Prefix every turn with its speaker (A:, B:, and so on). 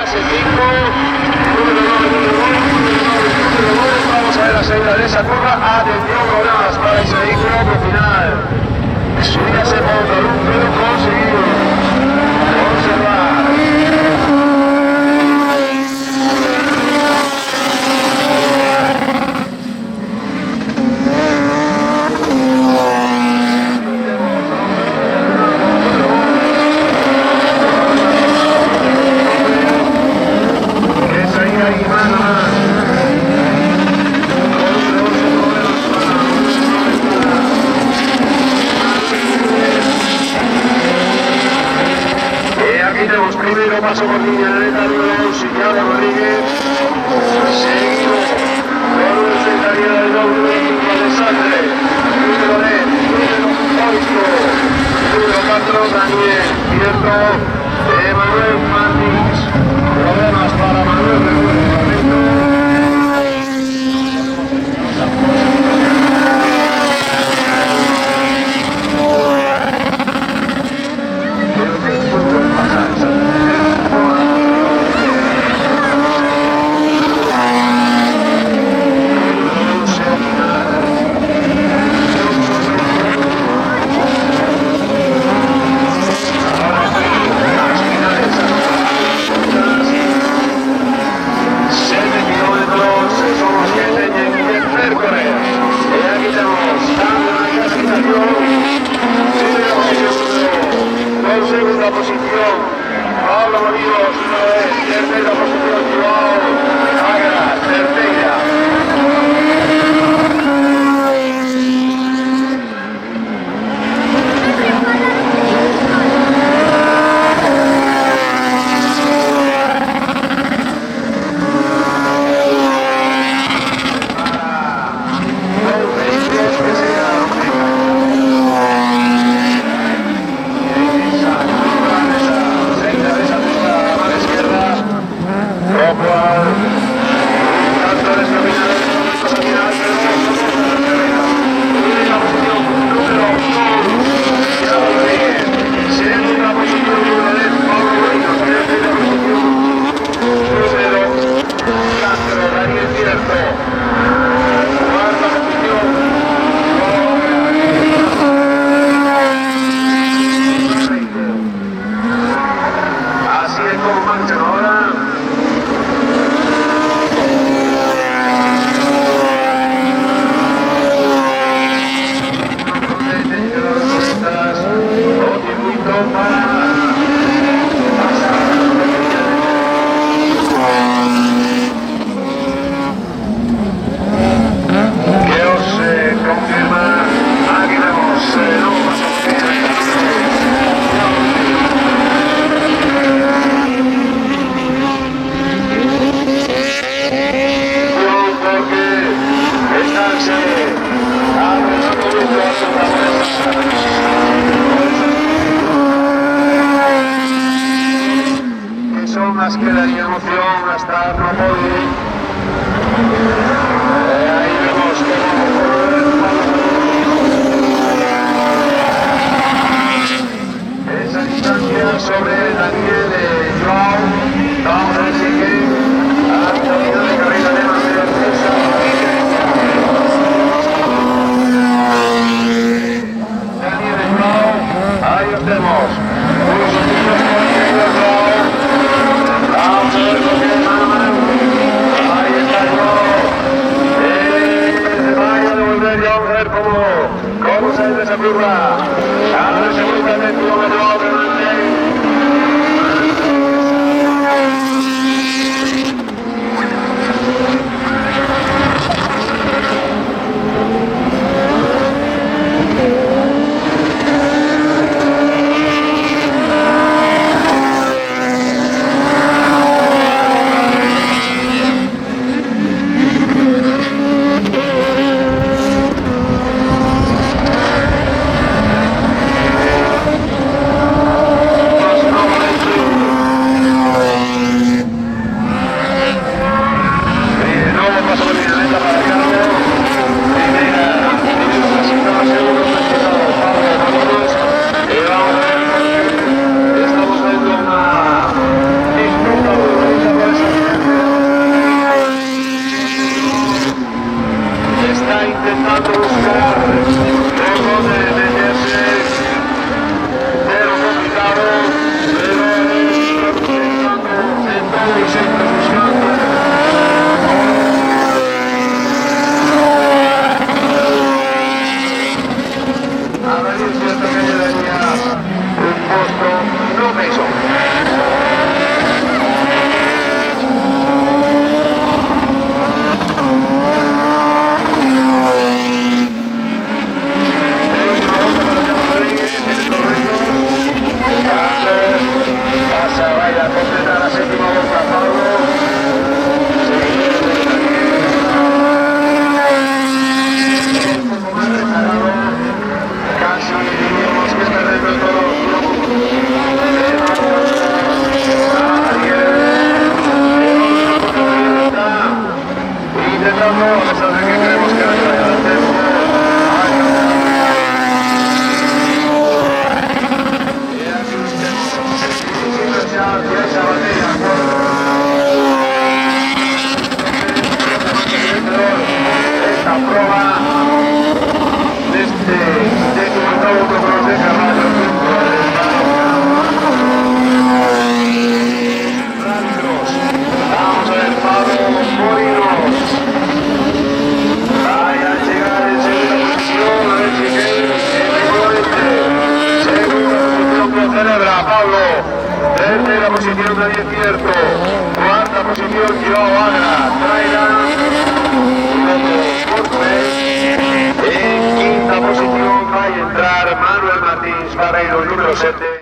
A: fase 5. Número 2. Vamos a ver la salida de esa curva. Atención, problemas para ese vehículo que al final subíase por otro pero conseguido conservar. Primero paso por línea derecha, número 2, Sillado Rodríguez, seguido por una secretaría del doble de Sangre, número 10, número 8, número 4, Daniel Cierto, Manuel Martins, problemas para Manuel segunda posición, Pablo Bolívar, tercera posición, Joao Agra, tercera. Más que la emoción hasta no poder. Ahí vemos esa distancia sobre Daniel Joao. Vamos a ver si que ha salido de carrera de Manuel César. Daniel Joao, ahí los tenemos. Unos segundos por Daniel Joao. Vamos a ver lo que es ahí está el gol. Se vaya a devolver ya, vamos a ver cómo sale de esa curva. Ahora se busca el kilómetro de séptima vuelta, Pablo. Un poco más reparado. Casi diríamos que está dentro de todo. Intentando, a pesar de que creemos que no llega al tiempo. Y aquí tenemos ya 10 a batería. Esta prueba de este autocross de caballos dentro del Rallycross. Vamos a ver Pablo Morinos. Vaya a llegar en segunda posición, a ver si segunda posición que celebra Pablo. Tercera posición Daniel Cierto. Cuarta posición Joao Agra. Traigan en quinta posición va a entrar Manuel Martins Barreiro, número 7.